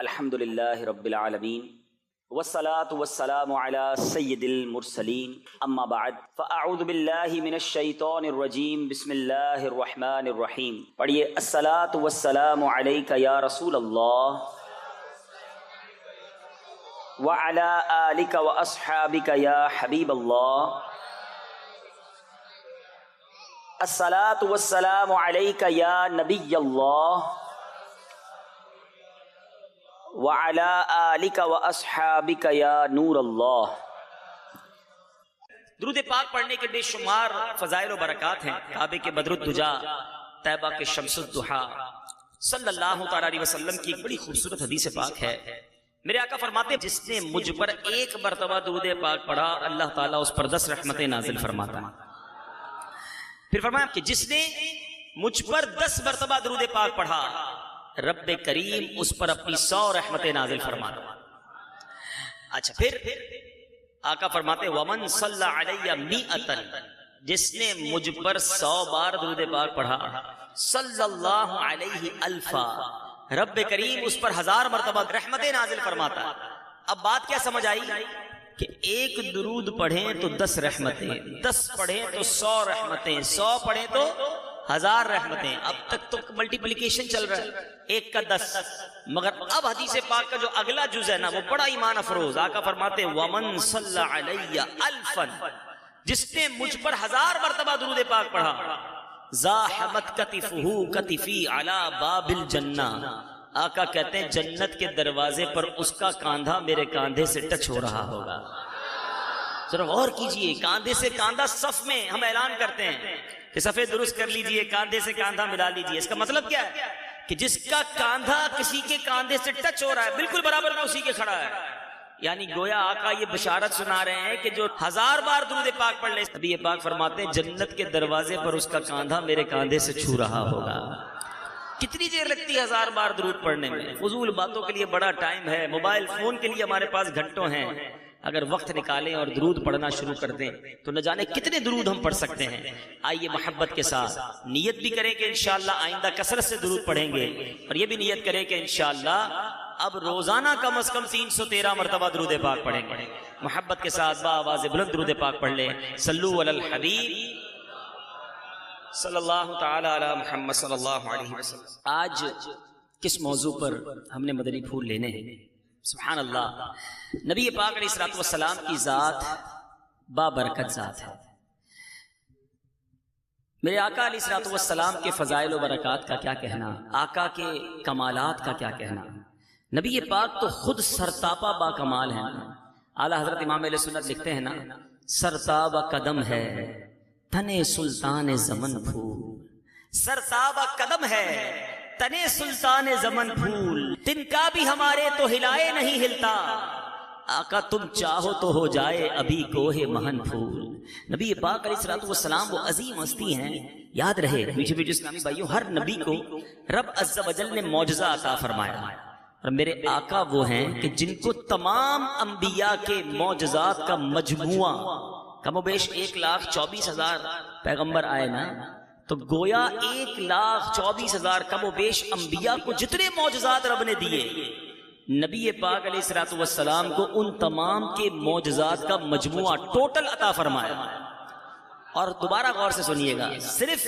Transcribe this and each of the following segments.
الحمد للہ رب العالمین والصلاة والسلام علی سید المرسلین اما بعد فاعوذ باللہ من الشیطان الرجیم بسم اللہ الرحمن الرحیم. پڑھیے الصلاة والسلام علیک یا رسول اللہ وعلی آلک واصحابک یا حبیب اللہ. الصلاة والسلام علیک یا نبی اللہ وعلی آلک واصحابک یا نور اللہ. درود پاک پڑھنے کے بے شمار فضائل و برکات ہیں. کعبے کے بدر الدجا، طیبہ کے شمس الضحیٰ صلی اللہ تعالی علیہ وسلم کی ایک بڑی خوبصورت حدیث پاک ہے. میرے آقا فرماتے ہیں جس نے مجھ پر ایک مرتبہ درود پاک پڑھا اللہ تعالیٰ اس پر 10 رحمتیں نازل فرماتا ہے. پھر فرمایا کہ جس نے مجھ پر 10 مرتبہ درود پاک پڑھا رب کریم اس پر اپنی 100 رحمتیں نازل فرماتا. اچھا پھر آقا فرماتے ومن صلی علی 100، جس نے مجھ پر 100 بار درود پاک پڑھا صلی اللہ علیہ الفا، رب کریم اس پر 1000 مرتبہ رحمتیں نازل فرماتا. اب بات کیا سمجھ آئی کہ ایک درود پڑھیں تو 10 رحمتیں، 10 پڑھیں تو 100 رحمتیں، 100 پڑھیں تو 1000 رحمتیں. اب تک تو ملٹیپلیکیشن چل رہا ہے، 1 کا 10. مگر اب حدیث پاک کا جو اگلا جز ہے نا وہ بڑا ایمان افروز. آقا فرماتے ومن صلی علی الفا، جس نے مجھ پر 1000 مرتبہ درود پاک پڑھا زاحمت کتفہ کتفی علی باب الجنہ. آقا کہتے ہیں جنت کے دروازے پر اس کا کاندھا میرے کاندھے سے ٹچ ہو رہا ہوگا. ذرا غور کیجئے، کاندھے سے کاندھا صف میں ہم اعلان کرتے ہیں کہ صفے درست کر لیجئے، کاندھے سے کاندھا ملا لیجئے. اس کا مطلب کیا ہے کہ جس کا کاندھا کسی کے کاندھے سے ٹچ ہو رہا ہے بالکل برابر میں اسی کے کھڑا ہے. یعنی گویا آقا یہ بشارت سنا رہے ہیں کہ جو 1000 بار درود پاک پڑھ لے نبی پاک فرماتے ہیں جنت کے دروازے پر اس کا کاندھا میرے کاندھے سے چھو رہا ہوگا. کتنی دیر لگتی ہے 1000 بار درود پڑھنے میں؟ فضول باتوں کے لیے بڑا ٹائم ہے، موبائل فون کے لیے ہمارے پاس گھنٹوں ہیں. اگر وقت نکالیں اور درود پڑھنا شروع کر دیں تو نہ جانے کتنے درود ہم پڑھ سکتے ہیں. آئیے محبت کے ساتھ نیت بھی کریں کہ انشاءاللہ آئندہ کثرت سے درود پڑھیں گے، اور یہ بھی نیت کریں کہ انشاءاللہ اب روزانہ کم از کم 313 مرتبہ درود پاک پڑھیں گے. محبت کے ساتھ بآواز بلند درود پاک پڑھ لیں. صلو علی الحبیب صلی اللہ تعالی علی محمد صلی اللہ علیہ وسلم. آج کس موضوع پر ہم نے مدنی پھول لینے ہیں؟ سبحان اللہ. نبی پاک علیہ الصلوۃ والسلام کی ذات بابرکت ذات ہے. میرے آقا علیہ الصلوۃ والسلام کے فضائل و برکات کا کیا کہنا، آقا کے کمالات کا کیا کہنا. نبی پاک تو خود سرتاپا با کمال ہیں. اعلیٰ حضرت امام اہل سنت لکھتے ہیں نا سرتابا قدم ہے تنے سلطان زمن پھول. سرتابا قدم ہے تنے سلطان زمن پھول، تن کا بھی ہمارے تو ہلائے نہیں ہلتا. آقا تم چاہو تو ہو جائے ابھی کوہ مہن پھول. نبی پاک علیہ الصلوۃ والسلام وہ عظیم ہستی ہیں. یاد رہے میٹھے میٹھے اسلامی بھائیوں، ہر نبی کو رب عز و جل نے معجزہ عطا فرمایا، اور میرے آقا وہ ہیں کہ جن کو تمام انبیاء کے معجزات کا مجموعہ، کم و بیش 1,24,000 پیغمبر آئے نا، تو گویا 1,24,000 کم و بیش انبیاء کو جتنے معجزات رب نے دیے، نبی پاک علیہ الصلوۃ والسلام کو ان تمام کے معجزات کا مجموعہ ٹوٹل عطا فرمایا. اور دوبارہ غور سے سنیے گا، صرف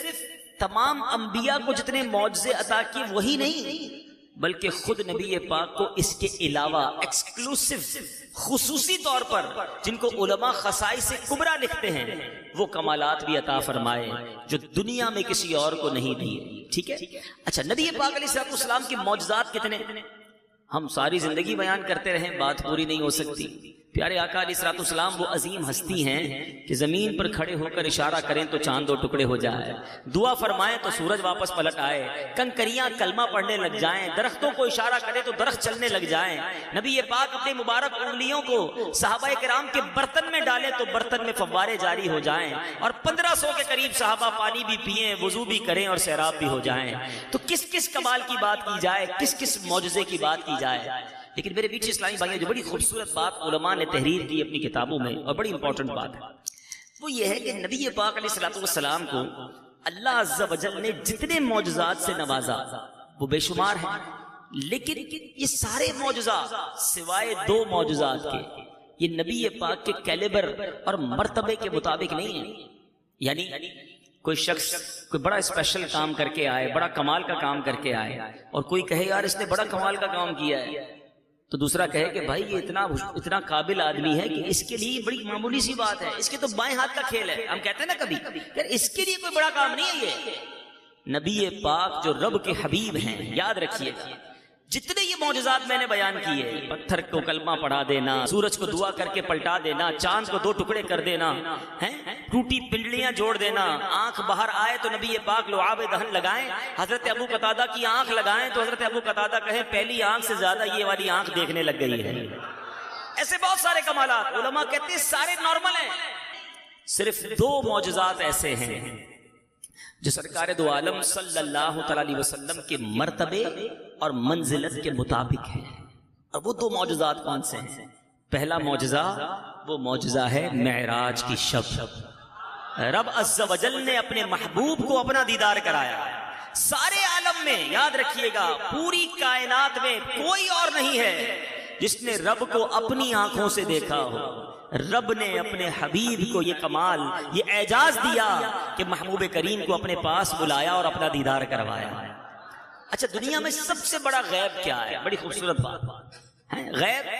تمام انبیاء کو جتنے معجزے عطا کیے وہی نہیں، بلکہ خود نبی پاک کو اس کے علاوہ ایکسکلوسیو خصوصی طور پر جن کو علماء خصائص کبریٰ لکھتے ہیں وہ کمالات بھی عطا فرمائے جو دنیا میں کسی اور کو نہیں دیے. ٹھیک ہے. اچھا نبی پاک علیہ الصلوۃ والسلام کی معجزات کتنے؟ ہم ساری زندگی بیان کرتے رہیں بات پوری نہیں ہو سکتی. پیارے آقا علیہ الصلوۃ والسلام وہ عظیم ہستی ہیں کہ زمین پر کھڑے ہو کر اشارہ کریں تو چاند 2 ٹکڑے ہو جائے، دعا فرمائیں تو سورج واپس پلٹ آئے، کنکریاں کلمہ پڑھنے لگ جائیں، درختوں کو اشارہ کرے تو درخت چلنے لگ جائیں. نبی پاک اپنے مبارک انگلیوں کو صحابہ کرام کے برتن میں ڈالیں تو برتن میں فوارے جاری ہو جائیں، اور 1500 کے قریب صحابہ پانی بھی پئیں، وضو بھی کریں اور سیراب بھی ہو جائیں. تو کس کس کمال کی بات کی جائے، کس کس معجزے کی بات کی جائے. لیکن میرے بیچ اسلامی بھائیوں جو بڑی خوبصورت بات علماء نے تحریر کی اپنی کتابوں میں، اور بڑی امپورٹنٹ بات ہے، وہ یہ ہے کہ نبی پاک علیہ الصلوۃ والسلام کو اللہ عز و جل نے جتنے معجزات سے نوازا وہ بے شمار ہیں. لیکن یہ سارے معجزات سوائے 2 معجزات کے یہ نبی پاک کے کیلیبر اور مرتبے کے مطابق نہیں ہے. یعنی کوئی شخص کوئی بڑا اسپیشل کام کر کے آئے, بڑا کمال کا کام کر کے آئے, اور کوئی کہے یار اس نے بڑا کمال کا کام کیا ہے, تو دوسرا کہے کہ بھائی یہ اتنا قابل آدمی ہے کہ اس کے لیے بڑی معمولی سی بات ہے, اس کے تو بائیں ہاتھ کا کھیل ہے. ہم کہتے ہیں نا کبھی یار اس کے لیے کوئی بڑا کام نہیں ہے. یہ نبی پاک جو رب کے حبیب ہیں, یاد رکھیے جتنے یہ معجزات میں نے بیان کیے, پتھر کو کلمہ پڑھا دینا, سورج کو دعا کر کے پلٹا دینا, چاند کو 2 ٹکڑے کر دینا, ٹوٹی پنڈلیاں جوڑ دینا, آنکھ باہر آئے تو نبی پاک لعاب دہن لگائیں, حضرت ابو قتادہ کی آنکھ لگائیں تو حضرت ابو قتادہ کہیں پہلی آنکھ سے زیادہ یہ والی آنکھ دیکھنے لگ گئی ہے. ایسے بہت سارے کمالات علماء کہتے ہیں سارے نارمل ہیں, صرف 2 معجزات ایسے ہیں جو سرکار دو عالم صلی اللہ علیہ وسلم کے مرتبے اور منزلت کے مطابق ہیں. اور وہ 2 معجزات کون سے ہیں؟ پہلا معجزہ وہ معجزہ ہے معراج کی شب. رب عز و جل نے اپنے محبوب کو اپنا دیدار کرایا. سارے عالم میں یاد رکھیے گا, پوری کائنات میں کوئی اور نہیں ہے جس نے رب کو اپنی آنکھوں سے دیکھا ہو. رب نے اپنے حبیب کو یہ کمال, یہ اعجاز دیا کہ محبوب کریم کو اپنے پاس بلایا اور اپنا دیدار کروایا. اچھا, دنیا میں سب سے بڑا غیب کیا ہے؟ بڑی خوبصورت بات ہے. غیب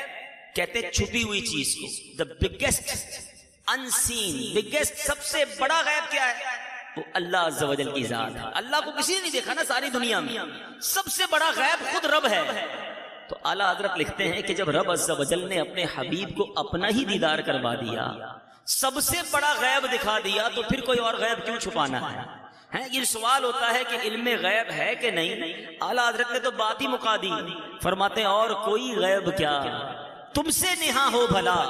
کہتے ہیں چھپی ہوئی چیز کو. the biggest unseen, biggest سب سے بڑا غیب کیا ہے؟ وہ اللہ عز و جل کی ذات ہے. اللہ کو کسی نے نہیں دیکھا نا ساری دنیا میں. سب سے بڑا غیب خود رب ہے. تو اعلیٰ حضرت لکھتے ہیں کہ جب رب عز و جل نے اپنے حبیب کو اپنا ہی دیدار کروا دیا, سب سے بڑا غیب دکھا دیا, تو پھر کوئی اور غیب کیوں چھپانا ہے؟ یہ سوال ہوتا ہے کہ علم غیب ہے کہ نہیں. اعلیٰ حضرت نے تو بات ہی مکا دی, فرماتے ہیں اور کوئی غیب کیا تم سے نہا ہو بھلا,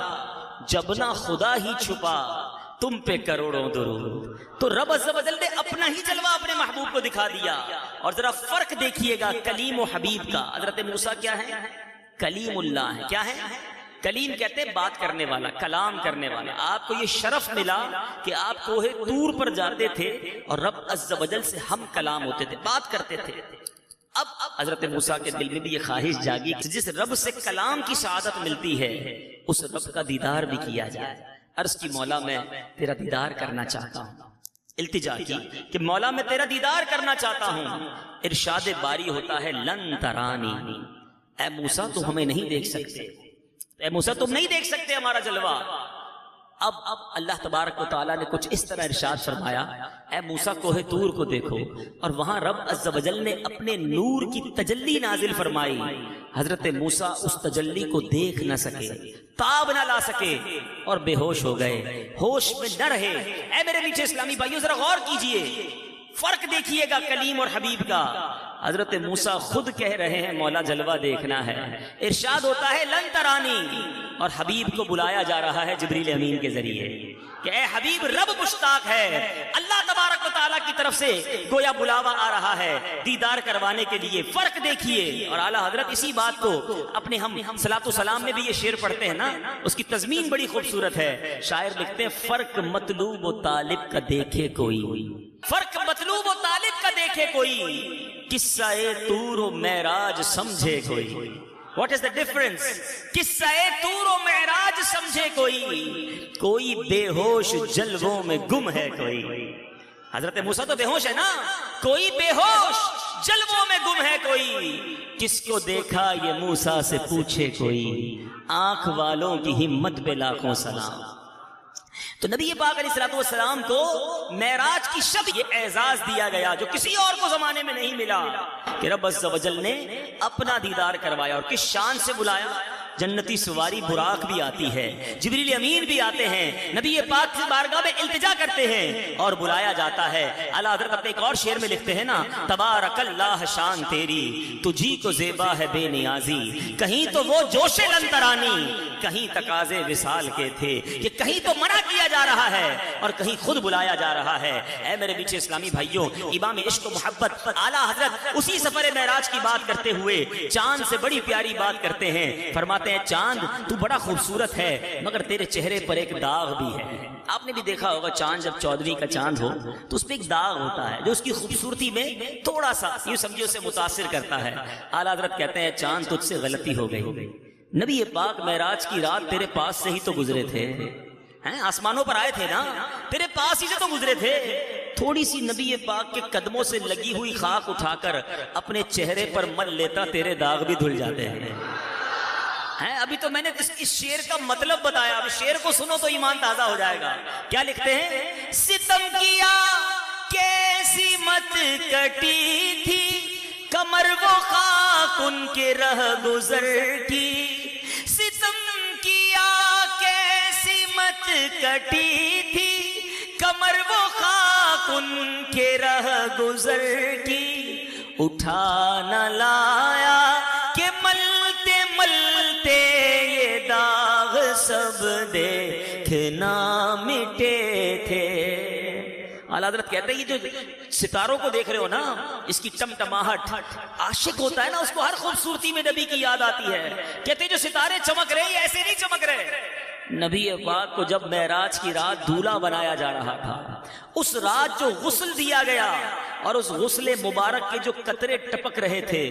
جب نہ خدا ہی چھپا تم پہ کروڑوں درود. تو رب عز و جل نے اپنا ہی جلوہ اپنے محبوب کو دکھا دیا. اور ذرا فرق دیکھیے گا کلیم و حبیب کا. حضرت موسیٰ کیا ہے؟ کلیم اللہ ہے. کیا ہے؟ کلیم کہتے ہیں بات کرنے والا, کلام کرنے والا. آپ کو یہ شرف ملا کہ آپ کوہ طور پر جاتے تھے اور رب عز و جل سے ہم کلام ہوتے تھے, بات کرتے تھے. اب حضرت موسیٰ کے دل میں بھی یہ خواہش جاگی کہ جس رب سے کلام کی سعادت ملتی ہے اس رب کا دیدار بھی کیا جائے. عرض کی مولا میں تیرا دیدار کرنا چاہتا ہوں. التجا کی کہ مولا میں تیرا دیدار کرنا چاہتا ہوں. ارشاد باری ہوتا ہے لن ترانی, اے موسیٰ تم ہمیں نہیں دیکھ سکتے, اے موسیٰ تم نہیں دیکھ سکتے ہمارا جلوہ. اب اللہ تبارک و تعالیٰ نے کچھ اس طرح ارشاد فرمایا, اے موسیٰ کوہ طور کو دیکھو, اور وہاں رب عز و جل نے اپنے نور کی تجلی نازل فرمائی. حضرت موسیٰ اس تجلی کو دیکھ نہ سکے, تاب نہ لا سکے اور بے ہوش ہو گئے, ہوش میں نہ رہے. اے میرے نیچے اسلامی بھائیو ذرا غور کیجئے, فرق دیکھیے گا کلیم اور حبیب کا. حضرت موسیٰ خود کہہ رہے ہیں مولا جلوہ دیکھنا ہے, ارشاد ہوتا ہے لن ترانی, اور حبیب کو بلایا جا رہا ہے جبریل امین کے ذریعے کہ اے حبیب رب مشتاق ہے. اللہ تبارک و تعالیٰ کی طرف سے گویا بلاوا آ رہا ہے دیدار کروانے کے لیے. فرق دیکھیے. اور اعلیٰ حضرت اسی بات کو اپنے ہم صلاۃ و سلام میں بھی یہ شعر پڑھتے ہیں نا, اس کی تضمین بڑی خوبصورت ہے. شاعر لکھتے ہیں فرق مطلوب و طالب کا دیکھے کوئی, فرق مطلوب و طالب کا دیکھے کوئی, قصہ طور و معراج سمجھے کوئی. What is the difference? قصہ طور و معراج سمجھے کوئی, کوئی بے ہوش جلووں میں گم ہے کوئی. حضرت موسیٰ تو بے ہوش ہے نا, کوئی بے ہوش جلووں میں گم ہے کوئی. کس کو دیکھا یہ موسیٰ سے پوچھے کوئی, آنکھ والوں کی ہمت پہ لاکھوں سلام. تو نبی پاک علیہ الصلوۃ والسلام کو معراج کی شب یہ اعزاز دیا گیا جو کسی اور کو زمانے میں نہیں ملا, کہ رب عز و جل نے اپنا دیدار کروایا. اور کس شان سے بلایا, جنتی سواری براق بھی آتی ہے, جبریل امین بھی آتے ہیں, نبی پاک کی بارگاہ میں التجا کرتے ہیں اور بلایا جاتا ہے. اعلیٰ حضرت اپنے ایک اور شعر میں لکھتے ہیں نا, تبارک اللہ شان تیری تجھی کو زیبا ہے بے نیازی, کہیں تو وہ جوش لن ترانی, کہیں تقاضے وصال کے تھے, کہ کہیں تو منع کیا جا رہا ہے اور کہیں خود بلایا جا رہا ہے. اے میرے بیچے اسلامی بھائیوں, امام عشق و محبت اعلیٰ حضرت اسی سفر معراج کی بات کرتے ہوئے چاند سے بڑی پیاری بات کرتے ہیں. فرماتے فرماتے ہیں چاند تو بڑا خوبصورت ہے مگر تیرے چہرے پر ایک داغ بھی ہے۔ آپ نے بھی دیکھا ہوگا چاند جب 14ویں کا چاند ہو تو اس پہ ایک داغ ہوتا ہے جو اس کی خوبصورتی میں تھوڑا سا یوں سمجھو اسے متاثر کرتا ہے۔ اعلیٰ حضرت کہتے ہیں چاند تجھ سے غلطی ہو گئی، نبی پاک معراج کی رات تیرے پاس سے ہی تو گزرے تھے، آسمانوں پر آئے تھے نا، تیرے پاس ہی سے تو گزرے تھے، تھوڑی سی نبی پاک کے قدموں سے لگی ہوئی خاک اٹھا کر اپنے چہرے پر مل لیتا تیرے داغ بھی دھل جاتے ہیں۔ ابھی تو میں نے اس شعر کا مطلب بتایا، اب شعر کو سنو تو ایمان تازہ ہو جائے گا۔ کیا لکھتے ہیں؟ ستم کیا کیسی مت کٹی تھی، کمر وہ خاک ان کے رہ گزر کی، ستم کیا کیسی مت کٹی تھی، کمر وہ خاک ان کے رہ گزر کی، اٹھا نہ لایا کہ ملتے ملتے یہ داغ سب دیکھنا مٹے تھے۔ اعلیٰ حضرت کہتے ہیں یہ جو ستاروں کو دیکھ رہے ہو نا، اس کی ٹمٹماہٹ، عاشق ہوتا ہے نا اس کو ہر خوبصورتی میں نبی کی یاد آتی ہے۔ کہتے ہیں جو ستارے چمک رہے ہیں یہ ایسے نہیں چمک رہے، نبی پاک کو جب معراج کی رات دولہا بنایا جا رہا تھا، اس رات جو غسل دیا گیا اور اس غسل مبارک کے جو قطرے ٹپک رہے تھے،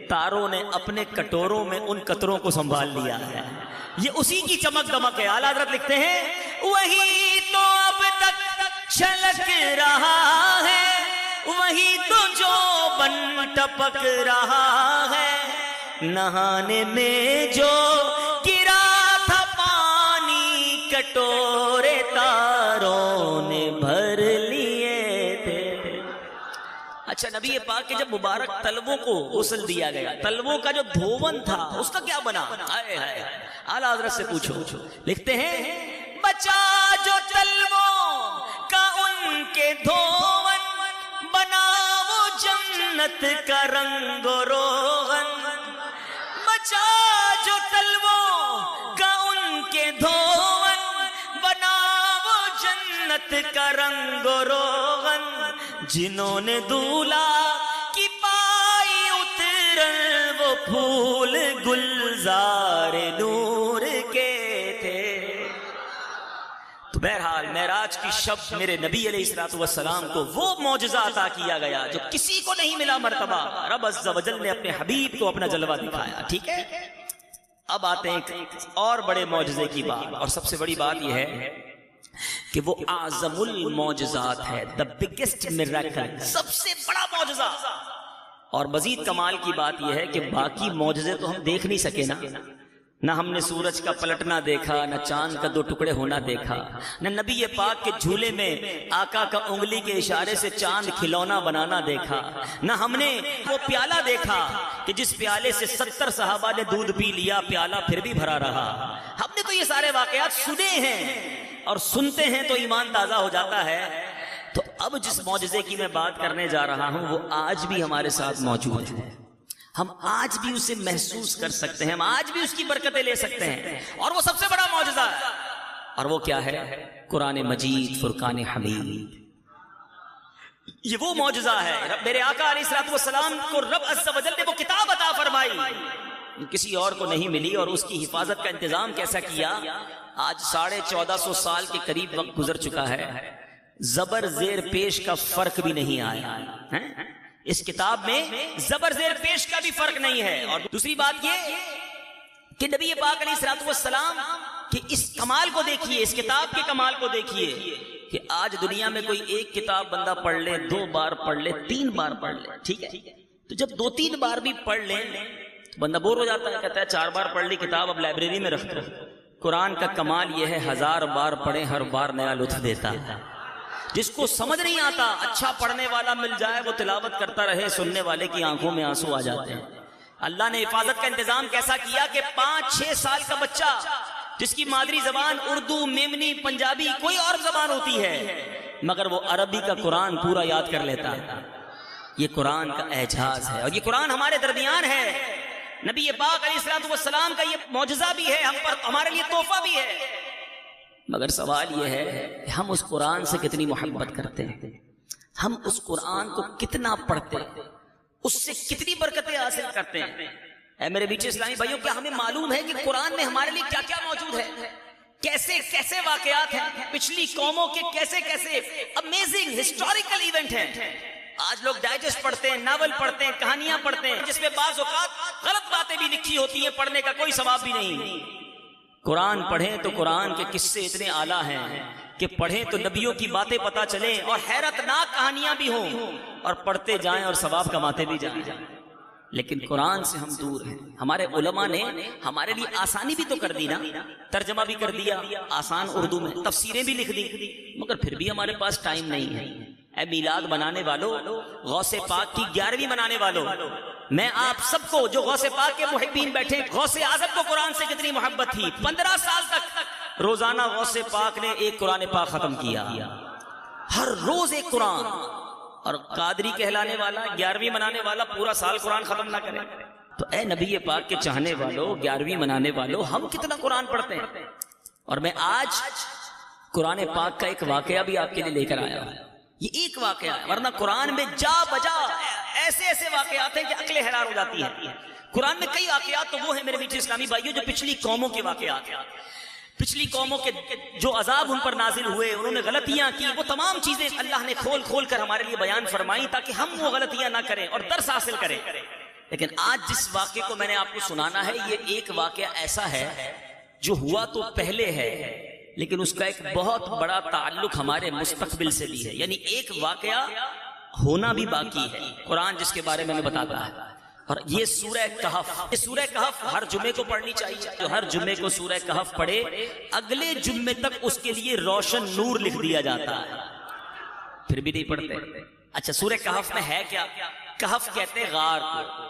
تاروں نے اپنے کٹوروں میں ان قطروں کو سنبھال لیا ہے، یہ اسی کی چمک دمک ہے۔ اعلیٰ حضرت لکھتے ہیں وہی تو اب تک چھلک رہا ہے، وہی تو جو بن ٹپک رہا ہے، نہانے میں جو گرا تھا پانی کٹورے تاروں نے بھر لیے تھے۔ اچھا نبی پاک کے جب مبارک تلووں کو غسل دیا گیا، تلووں کا جو دھون تھا اس کا کیا بنا؟ اعلیٰ حضرت سے پوچھو۔ لکھتے ہیں بچا جو تلووں کا ان کے دھون، بنا وہ جنت کا رنگ و روغن، بچا جو تلووں کا ان کے دھون، بنا وہ جنت کا رنگ و روغن، جنہوں نے دولہا کی پائی اترن وہ پھول گلزار نور کے تھے۔ تو بہرحال معراج کی شب میرے نبی علیہ السلام کو وہ معجزہ عطا کیا گیا جو کسی کو نہیں ملا مرتبہ، رب عز و جل نے اپنے حبیب کو اپنا جلوہ دکھایا۔ ٹھیک ہے، اب آتے ہیں ایک اور بڑے معجزے کی بات، اور سب سے بڑی بات یہ ہے کہ وہ اعظم المعجزات ہے، the biggest miracle، سب سے بڑا معجزہ۔ اور مزید کمال کی بات یہ ہے کہ باقی معجزے تو ہم دیکھ نہیں سکے نا، نہ ہم نے سورج کا پلٹنا دیکھا، نہ چاند کا 2 ٹکڑے ہونا دیکھا، نہ نبی پاک کے جھولے میں آقا کا انگلی کے اشارے سے چاند کھلونا بنانا دیکھا، نہ ہم نے وہ پیالہ دیکھا کہ جس پیالے سے 70 صحابہ نے دودھ پی لیا، پیالہ پھر بھی بھرا رہا۔ ہم نے تو یہ سارے واقعات سنے ہیں، اور سنتے ہیں تو ایمان تازہ ہو جاتا ہے۔ تو اب جس معجزے کی میں بات کرنے جا رہا ہوں وہ آج بھی ہمارے ساتھ موجود ہے، ہم آج بھی اسے محسوس کر سکتے ہیں، ہم آج بھی اس کی برکتیں لے سکتے ہیں، اور وہ سب سے بڑا معجزہ ہے۔ اور وہ کیا ہے؟ قرآن مجید، فرقان حمید۔ یہ وہ معجزہ ہے، میرے آقا علیہ السلام کو رب عز و جل نے وہ کتاب عطا فرمائی، کسی اور کو نہیں ملی، اور اس کی حفاظت کا انتظام کیسا کیا؟ آج 1450 سال کے قریب وقت گزر چکا ہے، زبر زیر پیش کا فرق بھی نہیں آیا ہے، اس کتاب میں زبر زیر پیش کا بھی فرق نہیں ہے۔ اور دوسری بات یہ کہ نبی پاک علیہ السلام کہ اس کمال کو دیکھیے، اس کتاب کے کمال کو دیکھیے کہ آج دنیا میں کوئی ایک کتاب بندہ پڑھ لے، 2 بار پڑھ لے، 3 بار پڑھ لے، ٹھیک ہے، تو جب 2-3 بار بھی پڑھ لیں تو بندہ بور ہو جاتا ہے، کہتا ہے 4 بار پڑھ لی کتاب، اب لائبریری میں رکھ دو۔ قرآن کا کمال یہ ہے 1000 بار پڑھیں، ہر بار نیا لطف دیتا ہے۔ جس کو سمجھ نہیں آتا، اچھا پڑھنے والا مل جائے، وہ تلاوت کرتا رہے، سننے والے کی آنکھوں میں آنسو آ جاتے ہیں۔ اللہ نے حفاظت کا انتظام کیسا کیا کہ 5-6 سال کا بچہ جس کی مادری زبان اردو، میمنی، پنجابی، کوئی اور زبان ہوتی ہے، مگر وہ عربی کا قرآن پورا یاد کر لیتا ہے۔ یہ قرآن کا اعجاز ہے، اور یہ قرآن ہمارے درمیان ہے، نبی پاک علیہ السلام کا یہ معجزہ بھی ہے، ہم پر، ہمارے لیے تحفہ بھی ہے۔ مگر سوال یہ ہے کہ ہم اس قرآن سے کتنی محبت کرتے ہیں، ہم اس قرآن کو کتنا پڑھتے ہیں، اس سے کتنی برکتیں حاصل کرتے ہیں۔ اے میرے بیچ اسلامی بھائیوں، کیا ہمیں معلوم ہے کہ قرآن میں ہمارے لیے کیا کیا موجود ہے؟ کیسے کیسے واقعات ہیں، پچھلی قوموں کے کیسے کیسے امیزنگ ہسٹوریکل ایونٹ ہیں۔ آج لوگ ڈائجسٹ پڑھتے ہیں، ناول پڑھتے ہیں، کہانیاں پڑھتے ہیں، جس میں بعض اوقات غلط باتیں بھی لکھی ہوتی ہیں، پڑھنے کا کوئی ثواب بھی نہیں۔ قرآن پڑھیں تو قرآن کے قصے اتنے اعلیٰ ہیں کہ پڑھیں تو نبیوں کی باتیں پتہ چلیں اور حیرت ناک کہانیاں بھی ہوں، اور پڑھتے جائیں اور ثواب کماتے بھی جائیں۔ لیکن قرآن سے ہم دور ہیں۔ ہمارے علماء نے ہمارے لیے آسانی بھی تو کر دی نا، ترجمہ بھی کر دیا آسان اردو میں، تفسیریں بھی لکھ دی، مگر پھر بھی ہمارے پاس ٹائم نہیں ہے۔ اے میلاد منانے والوں، غوث پاک کی 11ویں منانے والوں، میں آپ سب کو جو غوث پاک کے محبین بیٹھے، غوث اعظم کو قرآن سے کتنی محبت تھی، 15 سال تک روزانہ غوث پاک نے ایک قرآن پاک ختم کیا، ہر روز ایک قرآن۔ اور قادری کہلانے والا، 11ویں منانے والا پورا سال قرآن ختم نہ کرے۔ تو اے نبی پاک کے چاہنے والوں، 11ویں منانے والوں، ہم کتنا قرآن پڑھتے ہیں؟ اور میں آج قرآن پاک کا ایک واقعہ بھی آپ کے لیے لے کر آیا ہوں۔ یہ ایک واقعہ ہے، ورنہ قرآن میں جا بجا ایسے ایسے واقعات ہیں کہ عقلیں حیران ہو جاتی ہیں۔ قرآن میں کئی واقعات تو وہ ہیں میرے بیچ اسلامی بھائیوں جو پچھلی قوموں کے واقعات ہیں، پچھلی قوموں کے جو عذاب ان پر نازل ہوئے، انہوں نے غلطیاں کی، وہ تمام چیزیں اللہ نے کھول کھول کر ہمارے لیے بیان فرمائی تاکہ ہم وہ غلطیاں نہ کریں اور درس حاصل کریں۔ لیکن آج جس واقعے کو میں نے آپ کو سنانا ہے، یہ ایک واقعہ ایسا ہے جو ہوا تو پہلے ہے، لیکن اس کا ایک بہت بڑا تعلق ہمارے مستقبل سے بھی ہے، یعنی ایک واقعہ ہونا بھی باقی ہے۔ قرآن جس کے بارے میں ہمیں بتاتا ہے، اور یہ سورہ کہف، یہ سورہ کہف ہر جمعے کو پڑھنی چاہیے۔ جو ہر جمعے کو سورہ کہف پڑھے، اگلے جمعے تک اس کے لیے روشن نور لکھ دیا جاتا ہے۔ پھر بھی نہیں پڑھتے۔ اچھا، سورہ کہف میں ہے کیا؟ کہف کہتے ہیں غار کو،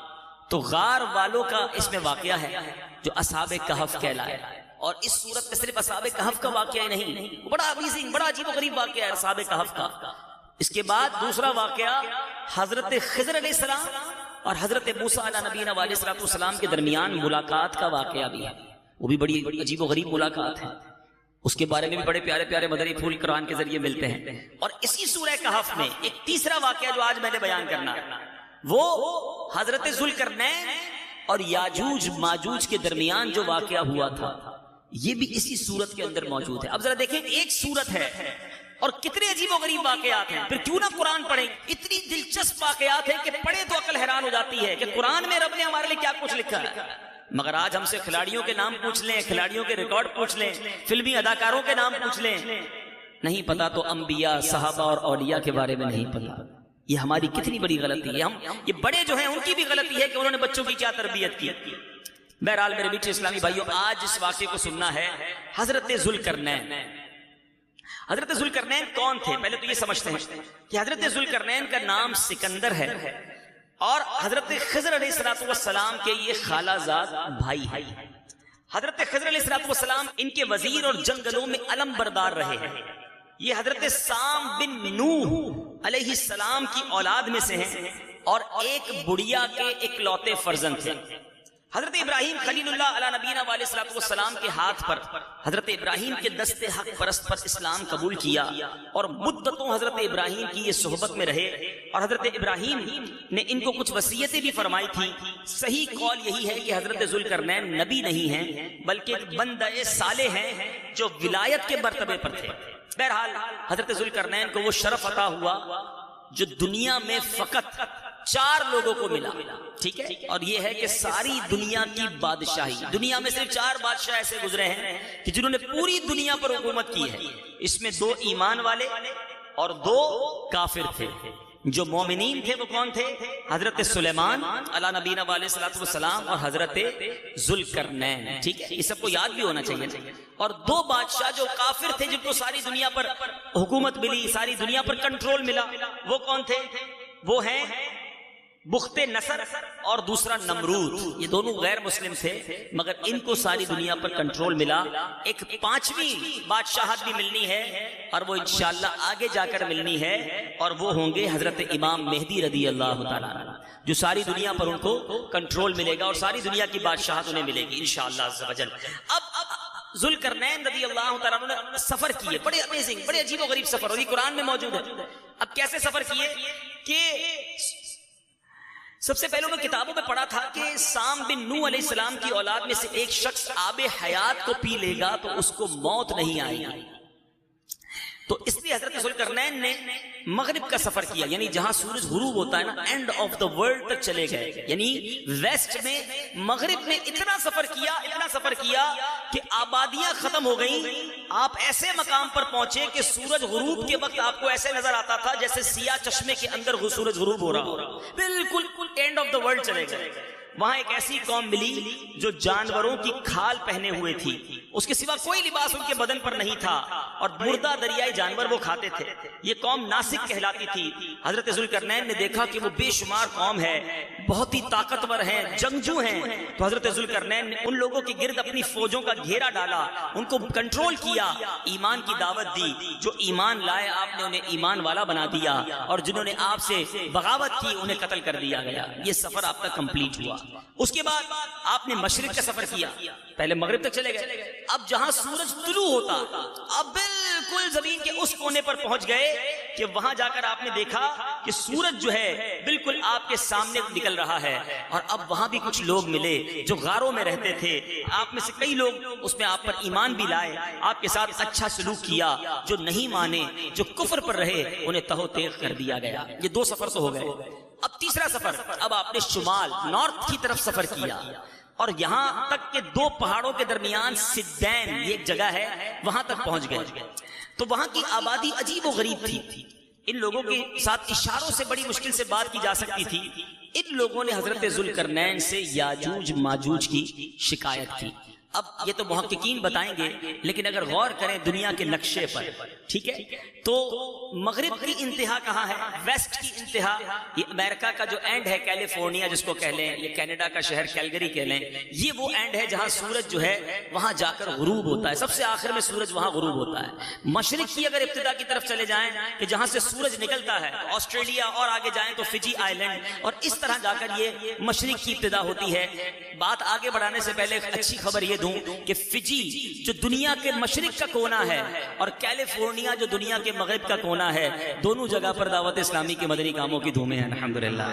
تو غار والوں کا اس میں واقعہ ہے جو اصحاب کہف کہلائے۔ اور اس صورت میں صرف اصحاب کہف کا واقعہ نہیں، بڑا امیزنگ، بڑا عجیب و غریب واقعہ ہے اصحاب کہف کا۔ اس کے بعد دوسرا واقعہ حضرت خضر علیہ السلام اور حضرت موسیٰ علیہ نبینا علیہ السلام کے درمیان ملاقات کا واقعہ بھی ہے، وہ بھی بڑی عجیب و غریب ملاقات ہے۔ اس کے بارے میں بھی بڑے پیارے پیارے مدنی پھول قرآن کے ذریعے ملتے ہیں۔ اور اسی سورہ کہف میں ایک تیسرا واقعہ جو آج میں نے بیان کرنا ہے، وہ حضرت ذوالقرنین اور یاجوج ماجوج کے درمیان جو واقعہ ہوا تھا، یہ بھی اسی سورت کے اندر موجود ہے۔ اب ذرا دیکھیں، ایک سورت ہے اور کتنے عجیب و غریب واقعات ہیں، پھر کیوں نہ قرآن پڑھیں؟ اتنی دلچسپ واقعات ہیں کہ پڑھے تو عقل حیران ہو جاتی ہے کہ قرآن میں رب نے ہمارے لیے کیا کچھ لکھا ہے۔ مگر آج ہم سے کھلاڑیوں کے نام پوچھ لیں، کھلاڑیوں کے ریکارڈ پوچھ لیں، فلمی اداکاروں کے نام پوچھ لیں، نہیں پتا تو انبیاء، صحابہ اور اولیاء کے بارے میں نہیں پتا۔ یہ ہماری کتنی بڑی غلطی ہے۔ ہم یہ بڑے جو ہیں ان کی بھی غلطی ہے کہ انہوں نے بچوں کی کیا تربیت کی۔ بہرحال میرے بیٹے اسلامی بھائیوں، آج اس واقعے کو سننا ہے حضرت ذوالقرنین۔ حضرت ذوالقرنین کون تھے؟ پہلے تو یہ سمجھتے ہیں کہ حضرت ذوالقرنین کا نام سکندر ہے اور حضرت خضر علیہ السلام کے یہ خالہ زاد بھائی ہیں۔ حضرت خضر علیہ السلام ان کے وزیر اور جنگلوں میں علم بردار رہے ہیں۔ یہ حضرت سام بن نوح علیہ السلام کی اولاد میں سے ہیں اور ایک بڑھیا کے اکلوتے فرزند تھے۔ حضرت ابراہیم خلیل اللہ علیہ نبینا علیہ السلام کے ہاتھ پر حضرت ابراہیم کے دست حق پرست پر اسلام قبول کیا اور مدتوں حضرت ابراہیم کی یہ صحبت میں رہے، اور حضرت ابراہیم نے ان کو کچھ وصیتیں بھی فرمائی تھی۔ صحیح قول یہی ہے کہ حضرت ذوالقرنین نبی نہیں ہیں بلکہ ایک بندہ صالح ہیں جو ولایت کے مرتبے پر تھے۔ بہرحال حضرت ذوالقرنین کو وہ شرف عطا ہوا جو دنیا میں فقط 4 لوگوں کو ملا، ٹھیک ہے، اور یہ ہے کہ ساری دنیا کی بادشاہی، دنیا میں صرف 4 بادشاہ ایسے گزرے ہیں کہ جنہوں نے پوری دنیا پر حکومت کی ہے۔ اس میں 2 ایمان والے اور 2 کافر تھے۔ جو مومنین تھے وہ کون تھے؟ حضرت سلیمان علیہ نبینا علیہ السلام اور حضرت ذوالقرنین، ٹھیک ہے، یہ سب کو یاد بھی ہونا چاہیے۔ اور 2 بادشاہ جو کافر تھے، جن کو ساری دنیا پر حکومت ملی، ساری دنیا پر کنٹرول ملا، وہ کون تھے؟ وہ ہیں بخت نصر اور دوسرا نمرود۔ یہ دونوں غیر مسلم تھے مگر ان کو ساری دنیا پر کنٹرول ملا۔ ایک 5ویں بادشاہت بھی ملنی ہے اور وہ انشاءاللہ آگے جا کر ملنی ہے، اور وہ ہوں گے حضرت امام مہدی رضی اللہ تعالیٰ عنہ، جو ساری دنیا پر ان کو کنٹرول ملے گا اور ساری دنیا کی بادشاہت انہیں ملے گی انشاءاللہ عز و جل۔ اب ذوالقرنین رضی اللہ تعالیٰ عنہ نے سفر کیے، بڑے امیزنگ، بڑے عجیب و غریب سفر، اور یہ قرآن میں موجود ہے۔ اب کیسے سفر کیے کہ سب سے پہلے میں کتابوں میں پڑھا تھا کہ سام بن نوح علیہ السلام کی اولاد میں سے ایک شخص آب حیات کو پی لے گا تو اس کو موت نہیں آئے گی. تو اس لیے حضرت ذوالقرنین نے مغرب کا سفر کیا، یعنی جہاں سورج غروب ہوتا ہے نا، اینڈ آف دا ورلڈ تک چلے گئے، یعنی ویسٹ میں مغرب میں اتنا سفر کیا کہ آبادیاں ختم ہو گئیں. آپ ایسے مقام پر پہنچے کہ سورج غروب کے وقت آپ کو ایسے نظر آتا تھا جیسے سیاہ چشمے کے اندر سورج غروب ہو رہا ہو، بالکل اینڈ آف دا ورلڈ چلے گئے. وہاں ایک ایسی قوم ملی جو جانوروں کی کھال پہنے ہوئے تھی، اس کے سوا کوئی لباس ان کے بدن پر نہیں تھا، اور مردہ دریائی جانور وہ کھاتے تھے. یہ قوم ناسک کہلاتی تھی. حضرت ذوالقرنین نے دیکھا کہ وہ بے شمار قوم ہے، بہت ہی طاقتور ہیں، جنگجو ہیں. تو حضرت ذوالقرنین نے ان لوگوں کے گرد اپنی فوجوں کا گھیرا ڈالا، ان کو کنٹرول کیا، ایمان کی دعوت دی. جو ایمان لائے آپ نے انہیں ایمان والا بنا دیا، اور جنہوں نے آپ سے بغاوت کی انہیں قتل کر دیا گیا. یہ سفر آپ کا کمپلیٹ ہوا. اس کے بعد آپ نے مشرق کا سفر کیا، پہلے مغرب تک چلے گئے. اب جہاں سورج طلوع ہوتا، اب بالکل زمین کے اس کونے پر پہنچ گئے کہ وہاں جا کر آپ نے دیکھا کہ سورج جو ہے بالکل آپ کے سامنے نکل رہا ہے. اور اب وہاں بھی کچھ لوگ ملے جو غاروں میں رہتے تھے. آپ میں سے کئی لوگ اس میں آپ پر ایمان بھی لائے، آپ کے ساتھ اچھا سلوک کیا. جو نہیں مانے، جو کفر پر رہے، انہیں تہو تیغ کر دیا گیا. یہ 2 سفر تو ہو گئے. اب تیسرا سفر، اب آپ نے شمال نارتھ کی طرف سفر کیا، اور یہاں تک کہ 2 پہاڑوں کے درمیان سدین یہ ایک جگہ ہے، وہاں تک پہنچ گئے. تو وہاں کی آبادی عجیب و غریب تھی. ان لوگوں کے ساتھ اشاروں سے بڑی مشکل سے بات کی جا سکتی تھی. ان لوگوں نے حضرت ذوالقرنین سے یاجوج ماجوج کی شکایت کی. اب یہ تو محققین بتائیں گے، لیکن اگر غور کریں دنیا کے نقشے پر، ٹھیک ہے، تو مغرب کی انتہا کہاں ہے؟ ویسٹ کی انتہا یہ امریکہ کا جو اینڈ ہے، کیلیفورنیا جس کو کہہ لیں، یہ کینیڈا کا شہر کیلگری کہہ لیں، یہ وہ اینڈ ہے جہاں سورج جو ہے وہاں جا کر غروب ہوتا ہے. سب سے آخر میں سورج وہاں غروب ہوتا ہے. مشرق کی اگر ابتدا کی طرف چلے جائیں کہ جہاں سے سورج نکلتا ہے، آسٹریلیا اور آگے جائیں تو فجی آئی لینڈ، اور اس طرح جا کر یہ مشرق کی ابتدا ہوتی ہے. بات آگے بڑھانے سے پہلے اچھی خبر یہ دوں کہ فجی جو دنیا کے مشرق کا کونا ہے اور کیلیفورنیا جو دنیا کے مغرب کا کونا ہے، دونوں جگہ پر دعوت اسلامی کے مدنی کاموں کی دھومیں ہیں الحمدللہ.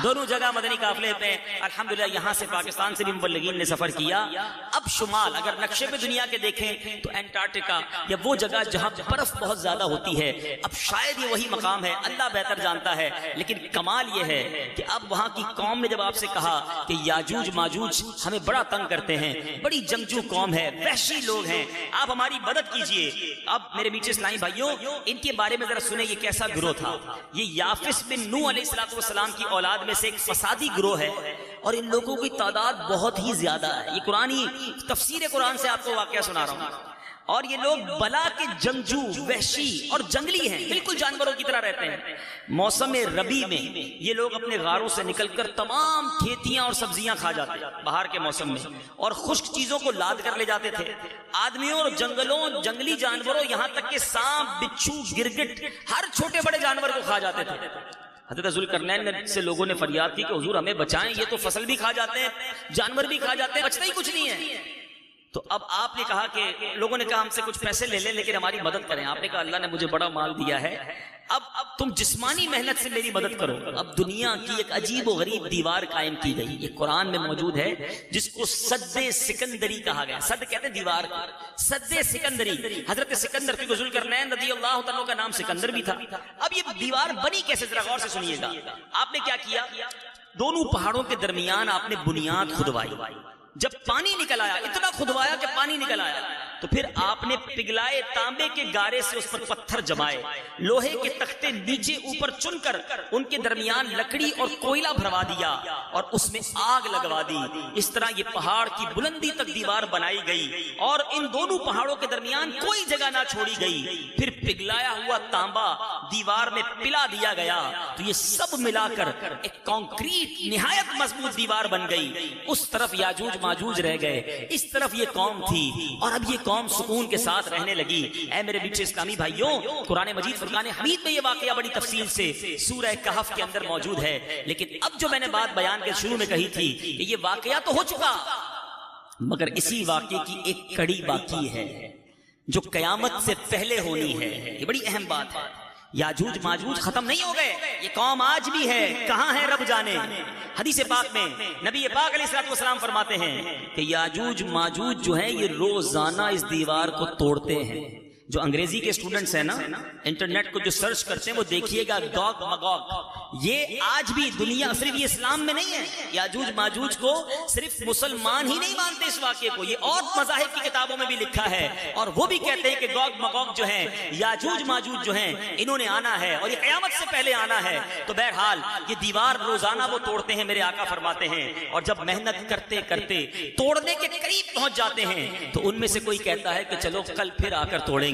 دونوں جگہ مدنی قافلے پہ الحمدللہ. یہاں سے پاکستان سے بھی مبلغین نے سفر کیا. اب شمال اگر نقشے پہ دنیا کے دیکھیں تو انٹارکٹیکا یا وہ جگہ جہاں برف بہت زیادہ ہوتی ہے، اب شاید یہ وہی مقام ہے، اللہ بہتر جانتا ہے. لیکن کمال یہ ہے کہ اب وہاں کی قوم نے جب آپ سے کہا کہ یاجوج ماجوج ہمیں بڑا تنگ کرتے ہیں، بڑی جنگجو قوم ہے، وحشی لوگ ہیں، آپ ہماری مدد کیجئے. اب میرے میٹھے اسلامی بھائیوں، ان کے بارے میں ذرا سنیں یہ کیسا گروہ تھا. یہ یافس بن نوح علیہ السلام کی اولاد میں سے ایک فسادی گروہ ہے، اور ان لوگوں کی تعداد بہت ہی زیادہ ہے. یہ قرآنی تفسیر قرآن سے آپ کو واقعہ سنا رہا ہوں. اور یہ لوگ بلا کے جنگجو، وحشی اور جنگلی ہیں، بالکل جانوروں کی طرح رہتے ہیں. موسم ربیع میں یہ لوگ اپنے غاروں سے نکل کر تمام کھیتیاں اور سبزیاں کھا جاتے ہیں باہر کے موسم میں، اور خشک چیزوں کو لاد کر لے جاتے تھے. آدمیوں اور جنگلوں، جنگلی جانوروں، یہاں تک کہ سانپ، بچھو، گرگٹ، ہر چھوٹے بڑے جانور کو کھا جاتے تھے. حضرت ذوالقرنین سے لوگوں نے فریاد کی کہ حضور ہمیں بچائیں، یہ تو فصل بھی کھا جاتے ہیں، جانور بھی کھا جاتے ہیں، بچتا ہی کچھ نہیں ہے. تو اب آپ نے کہا کہ لوگوں نے کہا ہم سے کچھ پیسے لے لیں لیکن ہماری مدد کریں. آپ نے کہا اللہ نے مجھے بڑا مال دیا ہے، اب تم جسمانی محنت سے میری مدد کرو. اب دنیا کی ایک عجیب و غریب دیوار قائم کی گئی، یہ قرآن میں موجود ہے، جس کو سد سکندری کہا گیا. سد کہتے ہیں دیوار کو، سد سکندری. حضرت سکندر کی ذوالقرنین رضی اللہ تعالیٰ کا نام سکندر بھی تھا. اب یہ دیوار بنی کیسے، ذرا غور سے سنیے گا. آپ نے کیا کیا؟ دونوں پہاڑوں کے درمیان آپ نے بنیاد کھدوائی. جب پانی نکل آیا، اتنا کھدوایا کہ پانی نکل آیا، تو پھر آپ نے پگھلائے تانبے کے گارے سے اس پر پتھر جمائے، لوہے کے تختے نیچے اوپر چن کر ان کے درمیان لکڑی اور کوئلہ بھروا دیا اور اس میں آگ لگوا دی. اس طرح یہ پہاڑ کی بلندی تک دیوار بنائی گئی اور ان دونوں پہاڑوں کے درمیان کوئی جگہ نہ چھوڑی گئی. پھر پگھلایا ہوا تانبا دیوار میں پلا دیا گیا، تو یہ سب ملا کر ایک کانکریٹ نہایت مضبوط دیوار بن گئی. اس طرف یاجوج ماجوج رہ گئے، اس طرف یہ قوم تھی، اور اب یہ قوم سکون کے ساتھ رہنے لگی. اے میرے میٹھے اسلامی بھائیوں، قرآن مجید فرقان حمید میں یہ واقعہ بڑی تفصیل سے سورہ کہف کے اندر موجود ہے. لیکن اب جو میں نے بات بیان کے شروع میں کہی تھی کہ یہ واقعہ تو ہو چکا، مگر اسی واقعے کی ایک کڑی باقی ہے جو قیامت سے پہلے ہونی ہے. یہ بڑی اہم بات ہے. یاجوج ماجوج ختم نہیں ہو گئے، یہ قوم آج بھی ہے، کہاں ہے رب جانے۔ حدیث پاک میں نبی پاک علیہ الصلوۃ والسلام فرماتے ہیں کہ یاجوج ماجوج جو ہیں یہ روزانہ اس دیوار کو توڑتے ہیں۔ جو انگریزی کے اسٹوڈنٹس ہیں نا، انٹرنیٹ کو جو سرچ کرتے ہیں وہ دیکھیے گا گوگ مگوگ، یہ آج بھی دنیا، صرف یہ اسلام میں نہیں ہے، یاجوج ماجوج کو صرف مسلمان ہی نہیں مانتے اس واقعے کو، یہ اور مذاہب کی کتابوں میں بھی لکھا ہے، اور وہ بھی کہتے ہیں کہ گوگ مگوگ جو ہیں، یاجوج ماجوج جو ہیں، انہوں نے آنا ہے اور یہ قیامت سے پہلے آنا ہے۔ تو بہرحال یہ دیوار روزانہ وہ توڑتے ہیں، میرے آقا فرماتے ہیں، اور جب محنت کرتے کرتے توڑنے کے قریب پہنچ جاتے ہیں تو ان میں سے کوئی کہتا ہے کہ چلو کل پھر آ کر توڑیں گے،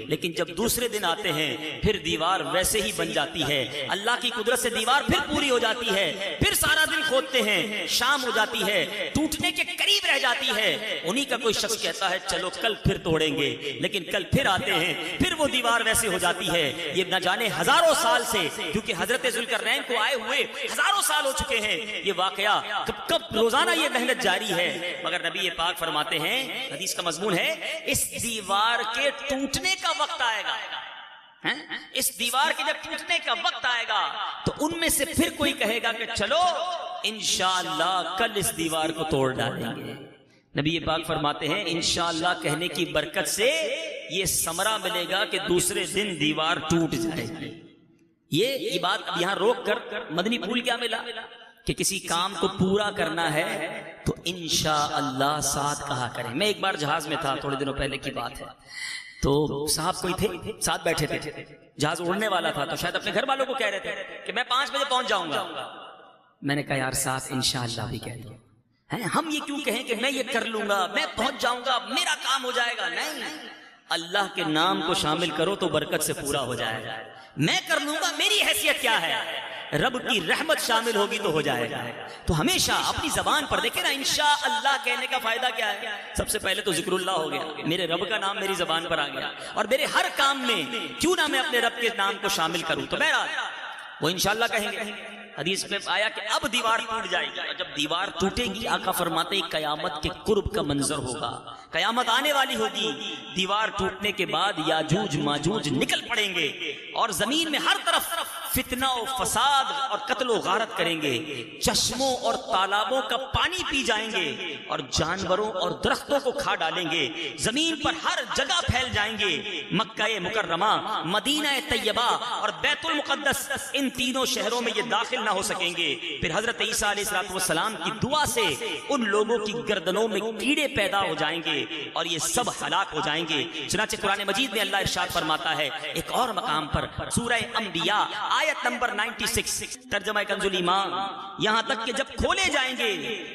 لیکن جب دوسرے دن آتے ہیں پھر دیوار ویسے ہی بن جاتی ہے، اللہ کی قدرت سے دیوار پھر پوری ہو جاتی ہے، پھر سارا دن کھودتے ہیں، شام ہو جاتی ہے، ٹوٹنے کے قریب رہ جاتی ہے، انہی کا کوئی شخص کہتا ہے چلو کل پھر توڑیں گے، لیکن کل پھر آتے ہیں پھر وہ دیوار ویسے ہو جاتی ہے۔ یہ نہ جانے ہزاروں سال سے، کیونکہ حضرت ذوالقرنین کو آئے ہوئے ہزاروں سال ہو چکے ہیں، یہ واقعہ کب روزانہ یہ محنت جاری ہے، مگر نبی پاک فرماتے ہیں، حدیث کا مضمون ہے، اس دیوار کے ٹوٹنے کا وقت آئے گا، اس دیوار کے جب ٹوٹنے کا وقت آئے گا تو ان میں سے پھر کوئی کہے گا کہ چلو انشاءاللہ کل اس دیوار کو توڑ ڈالیں گے۔ نبی پاک فرماتے ہیں انشاءاللہ کہنے کی برکت سے یہ ثمرہ ملے گا کہ دوسرے دن دیوار ٹوٹ جائے گی۔ یہ بات اب یہاں روک کر مدنی پھول کیا ملا کہ کسی کام کو پورا کرنا ہے تو انشاءاللہ ساتھ کہا کریں۔ میں ایک بار جہاز میں تھا، تھوڑے دنوں پہلے کی بات ہے، تو صاحب کوئی تھے ساتھ بیٹھے تھے، جہاز اڑنے والا تھا، تو شاید اپنے گھر والوں کو کہہ رہے تھے کہ میں 5 بجے پہنچ جاؤں گا۔ میں نے کہا یار ساتھ انشاءاللہ بھی کہہ دو، ہم یہ کیوں کہیں کہ میں یہ کر لوں گا، میں پہنچ جاؤں گا، میرا کام ہو جائے گا۔ نہیں، اللہ کے نام کو شامل کرو تو برکت سے پورا ہو جائے گا۔ میں کر لوں گا، میری حیثیت کیا ہے، رب کی رحمت شامل ہوگی تو ہو جائے گا۔ تو ہمیشہ اپنی زبان پر دیکھیں نا، انشاءاللہ کہنے کا فائدہ کیا ہے؟ سب سے پہلے تو ذکر اللہ ہو گیا، میرے رب کا نام میری زبان پر آ گیا، اور میرے ہر کام میں کیوں نہ میں اپنے رب کے نام کو شامل کروں، تو بہرحال وہ انشاءاللہ کہیں گے۔ حدیث میں آیا کہ اب دیوار ٹوٹ جائے گی، اور جب دیوار ٹوٹے گی آقا فرماتے ہیں قیامت کے قرب کا منظر ہوگا، قیامت آنے والی ہوگی۔ دیوار ٹوٹنے کے بعد یاجوج ماجوج نکل پڑیں گے اور زمین میں ہر طرف فتنہ و فساد اور قتل و غارت کریں گے، چشموں اور تالابوں کا پانی پی جائیں گے اور جانوروں اور درختوں کو کھا ڈالیں گے، زمین پر ہر جگہ پھیل جائیں گے۔ مکہ مکرمہ، مدینہ طیبہ اور بیت المقدس، ان تینوں شہروں میں یہ داخل نہ ہو سکیں گے۔ پھر حضرت عیسیٰ علیہ السلام کی دعا سے ان لوگوں کی گردنوں میں کیڑے پیدا ہو جائیں گے اور یہ سب ہلاک ہو جائیں گے۔ چنانچہ قرآن مجید میں اللہ ارشاد فرماتا ہے ایک اور مقام پر، سورہ انبیاء آیت نمبر 96، ترجمہ کنز الایمان، یہاں تک کہ جب کھولے جائیں گے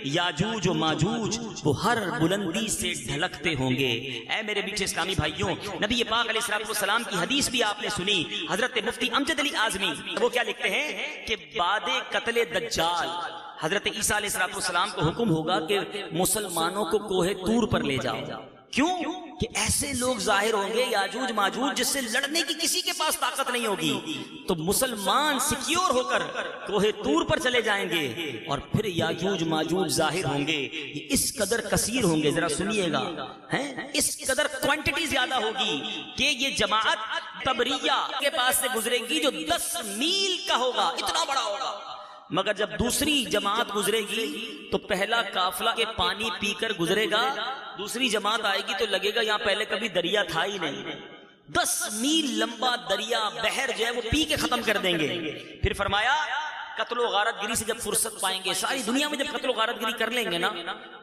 یاجوج و ماجوج وہ ہر بلندی سے ڈھلکتے ہوں گے۔ اے میرے میٹھے اسلامی بھائیوں، نبی پاک علیہ السلام کی حدیث بھی آپ نے سنی، حضرت مفتی امجد علی اعظمی وہ کیا لکھتے ہیں کہ بعد قتل دجال حضرت عیسیٰ علیہ السلام کو حکم ہوگا کہ مسلمانوں کو کوہ طور پر لے جاؤ۔ کیوں؟ کہ ایسے لوگ ظاہر ہوں گے یاجوج ماجوج جس سے لڑنے کی کسی کے پاس طاقت نہیں ہوگی، تو مسلمان سیکیور ہو کر کوہ طور پر چلے جائیں گے اور پھر یاجوج ماجوج ظاہر ہوں گے، یہ اس قدر کثیر ہوں گے، ذرا سنیے گا، اس قدر کوانٹٹی زیادہ ہوگی کہ یہ جماعت تبریہ کے پاس سے گزرے گی جو 10 میل کا ہوگا، اتنا بڑا ہوگا، مگر جب دوسری جماعت گزرے گی تو پہلا قافلہ کے پانی پی کر گزرے گا، دوسری جماعت آئے گی تو لگے گا یہاں پہلے کبھی دریا تھا ہی نہیں، 10 میل لمبا دریا بحر جو ہے وہ پی کے ختم کر دیں گے۔ پھر فرمایا قتل و غارت گری سے جب فرصت پائیں گے، ساری دنیا میں جب قتل و غارت گری کر لیں گے نا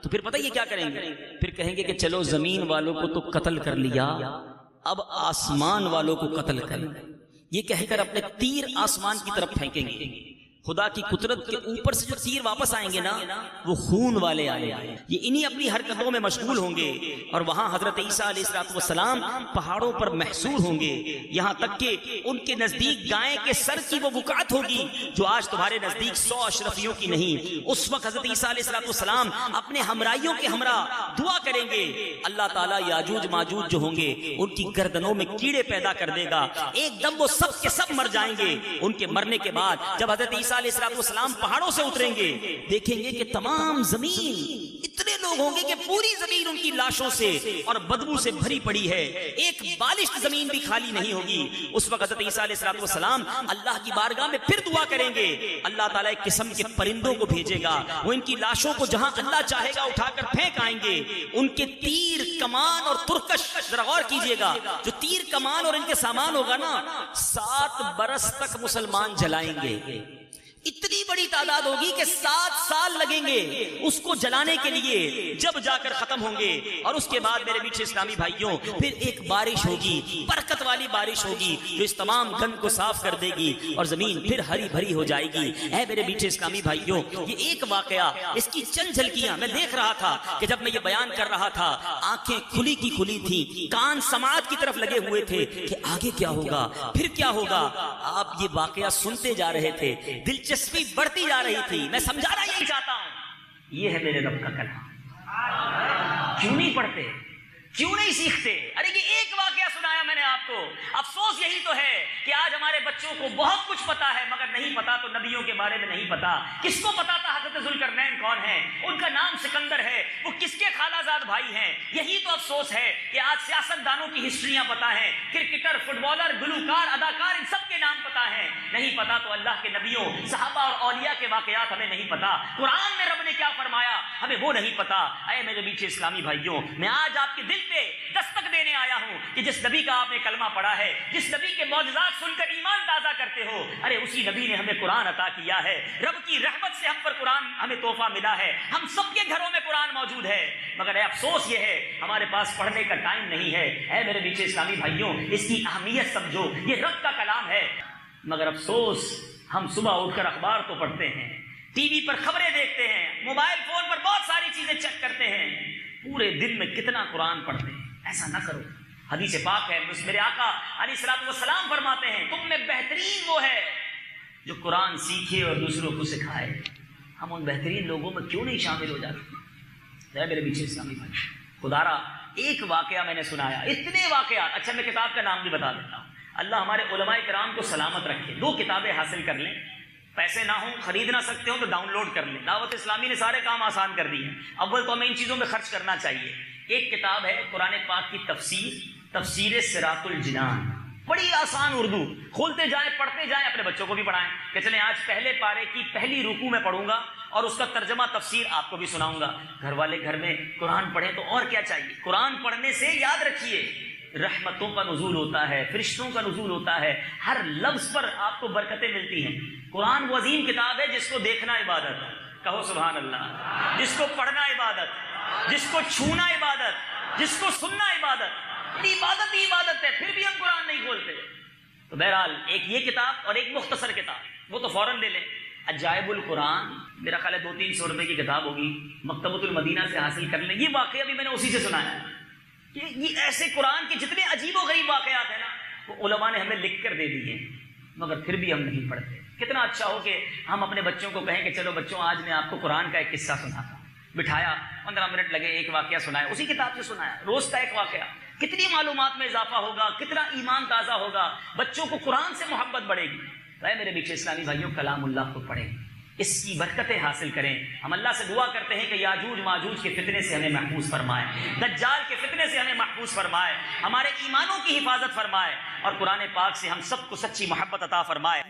تو پھر پتہ یہ کیا کریں گے، پھر کہیں گے کہ چلو زمین والوں کو تو قتل کر لیا، اب آسمان والوں کو قتل کریں، یہ کہہ کر اپنے تیر آسمان کی طرف پھینکیں گے۔ خدا کی قدرت کے اوپر سے جو تیر واپس آئیں گے نا وہ خون والے آئیں گے، یہ انہی اپنی حرکتوں میں مشغول ہوں گے، اور وہاں حضرت عیسیٰ علیہ السلام پہاڑوں پر محصور ہوں گے، یہاں تک کہ ان کے نزدیک گائے کے سر کی وہ بقعت ہوگی جو آج تمہارے نزدیک 100 اشرفیوں کی نہیں۔ اس وقت حضرت عیسیٰ علیہ السلام اپنے ہمراہیوں کے ہمراہ دعا کریں گے، اللہ تعالیٰ یاجوج ماجوج جو ہوں گے ان کی گردنوں میں کیڑے پیدا کر دے گا، ایک دم وہ سب کے سب مر جائیں گے۔ ان کے مرنے کے بعد جب حضرت عیسیٰ علیہ السلام پہاڑوں سے اتریں گے، دیکھیں گے کہ تمام زمین اتنے لوگ ہوں گے کہ پوری زمین ان کی لاشوں سے اور بدبو سے بھری پڑی ہے، ایک بالشت زمین بھی خالی نہیں ہوگی۔ اس وقت حضرت عیسیٰ علیہ السلام اللہ کی بارگاہ میں پھر دعا کریں گے، اللہ تعالیٰ ایک قسم کے پرندوں کو بھیجے گا، وہ ان کی لاشوں کو جہاں اللہ چاہے گا اٹھا کر پھینک آئیں گے۔ ان کے تیر کمان اور ترکش، ذرا غور کیجئے گا، جو تیر کمان اور ان کے سامان ہوگا نا، 7 برس تک مسلمان جلائیں گے۔ اتنی بڑی تعداد ہوگی کہ 7 سال لگیں گے اس کو جلانے کے لیے، جب جا کر ختم ہوں گے۔ اور اس کے بعد میرے میٹھے اسلامی بھائیوں پھر ایک بارش ہوگی، برکت والی بارش ہوگی جو اس تمام گند کو صاف کر دے گی اور زمین پھر ہری بھری ہو جائے گی۔ اے میرے میٹھے اسلامی بھائیوں، یہ ایک واقعہ، اس کی چند جھلکیاں میں دیکھ رہا تھا کہ جب میں یہ بیان کر رہا تھا، آنکھیں کھلی کی کھلی تھی، کان سماعت کی طرف لگے ہوئے تھے کہ آگے کیا ہوگا، پھر کیا ہوگا۔ آپ یہ واقعہ سنتے جا رہے تھے، دلچسپی بڑھتی جا رہی تھی۔ میں سمجھانا یہی چاہتا ہوں، یہ ہے میرے رب کا کلام۔ کیوں نہیں پڑھتے، کیوں نہیں سیکھتے؟ ارے یہ ایک واقعہ سنایا میں نے آپ کو۔ افسوس یہی تو ہے کہ آج ہمارے بچوں کو بہت کچھ پتا ہے، مگر نہیں پتا تو نبیوں کے بارے میں نہیں پتا۔ کس کو پتا تھا حضرت ذوالقرنین کون ہیں، ان کا نام سکندر ہے، وہ کس کے خالہ زاد بھائی ہیں؟ یہی تو افسوس ہے کہ آج سیاست دانوں کی ہسٹریاں پتا ہیں، کرکٹر، فٹ بالر، گلوکار، اداکار، ان سب کے نام پتا ہیں، نہیں پتا تو اللہ کے نبیوں، صحابہ اور اولیاء کے واقعات ہمیں نہیں پتا۔ قرآن میں رب نے کیا فرمایا ہمیں وہ نہیں پتا۔ اے میرے میٹھے اسلامی بھائیوں، میں آج آپ کے دل پہ دستک دینے آیا ہوں کہ جس نبی کا آپ نے کلمہ پڑھا ہے، جس نبی کے معجزات سن کر ایمان تازہ کرتے ہو، ارے اسی نبی نے ہمیں قرآن عطا کیا ہے۔ رب کی رحمت سے ہم پر قرآن ہمیں تحفہ ملا ہے، ہم سب کے گھروں میں قرآن موجود ہے، مگر اے افسوس یہ ہے ہمارے پاس پڑھنے کا ٹائم نہیں ہے۔ اے میرے میٹھے اسلامی بھائیوں، اس کی اہمیت سمجھو، یہ رب کا کلام ہے، مگر افسوس ہم صبح اٹھ کر اخبار تو پڑھتے ہیں، ٹی وی پر خبریں دیکھتے ہیں، موبائل فون پر بہت ساری چیزیں چیک کرتے ہیں، پورے دن میں کتنا قرآن پڑھتے ہیں۔ ایسا نہ کرو، حدیث پاک ہے، میرے آقا علیہ الصلوۃ والسلام فرماتے ہیں تم میں بہترین وہ ہے جو قرآن سیکھے اور دوسروں کو سکھائے۔ ہم ان بہترین لوگوں میں کیوں نہیں شامل ہو جاتے؟ میرے پیچھے اسلامی بھائی، خدارا ایک واقعہ میں نے سنایا، اتنے واقعات۔ اچھا میں کتاب کا نام بھی بتا دیتا ہوں۔ اللہ ہمارے علماء کرام کو سلامت رکھے، 2 کتابیں حاصل کر لیں، پیسے نہ ہوں، خرید نہ سکتے ہوں تو ڈاؤن لوڈ کر لیں۔ دعوت اسلامی نے سارے کام آسان کر دیے ہیں، اول تو ہمیں ان چیزوں میں خرچ کرنا چاہیے۔ ایک کتاب ہے قرآن پاک کی تفسیر صراط الجنان، بڑی آسان اردو، کھولتے جائیں پڑھتے جائیں، اپنے بچوں کو بھی پڑھائیں کہ چلیں آج پہلے پارے کی پہلی رکوع میں پڑھوں گا اور اس کا ترجمہ تفسیر آپ کو بھی سناؤں گا۔ گھر والے گھر میں قرآن پڑھیں تو اور کیا چاہیے۔ قرآن پڑھنے سے یاد رکھیے رحمتوں کا نزول ہوتا ہے، فرشتوں کا نزول ہوتا ہے، ہر لفظ پر آپ کو برکتیں ملتی ہیں۔ قرآن وہ عظیم کتاب ہے جس کو دیکھنا عبادت، کہو سبحان اللہ، جس کو پڑھنا عبادت، جس کو چھونا عبادت، جس کو سننا عبادت، عبادت ہی عبادت ہے، پھر بھی ہم قرآن نہیں کھولتے۔ تو بہرحال ایک یہ کتاب اور ایک مختصر کتاب، وہ تو فوراً لے لیں، عجائب القرآن، میرا خیال ہے 200-300 روپے کی کتاب ہوگی، مکتبۃ المدینہ سے حاصل کر لیں۔ یہ واقعہ بھی میں نے اسی سے سنایا کہ یہ ایسے قرآن کے جتنے عجیب و غریب واقعات ہیں نا، وہ علماء نے ہمیں لکھ کر دے دیے ہیں، مگر پھر بھی ہم نہیں پڑھتے۔ کتنا اچھا ہو کہ ہم اپنے بچوں کو کہیں کہ چلو بچوں آج میں آپ کو قرآن کا ایک قصہ سناتا ہوں، بٹھایا 15 منٹ لگے، ایک واقعہ سنایا، اسی کتاب سے سنایا، روز کا ایک واقعہ، کتنی معلومات میں اضافہ ہوگا، کتنا ایمان تازہ ہوگا، بچوں کو قرآن سے محبت بڑھے گی۔ اے میرے میٹھے اسلامی بھائیوں، کلام اللہ کو پڑھیں، اس کی برکتیں حاصل کریں۔ ہم اللہ سے دعا کرتے ہیں کہ یاجوج ماجوج کے فتنے سے ہمیں محفوظ فرمائے، دجال کے فتنے سے ہمیں محفوظ فرمائے، ہمارے ایمانوں کی حفاظت فرمائے، اور قرآن پاک سے ہم سب کو سچی محبت عطا فرمائے۔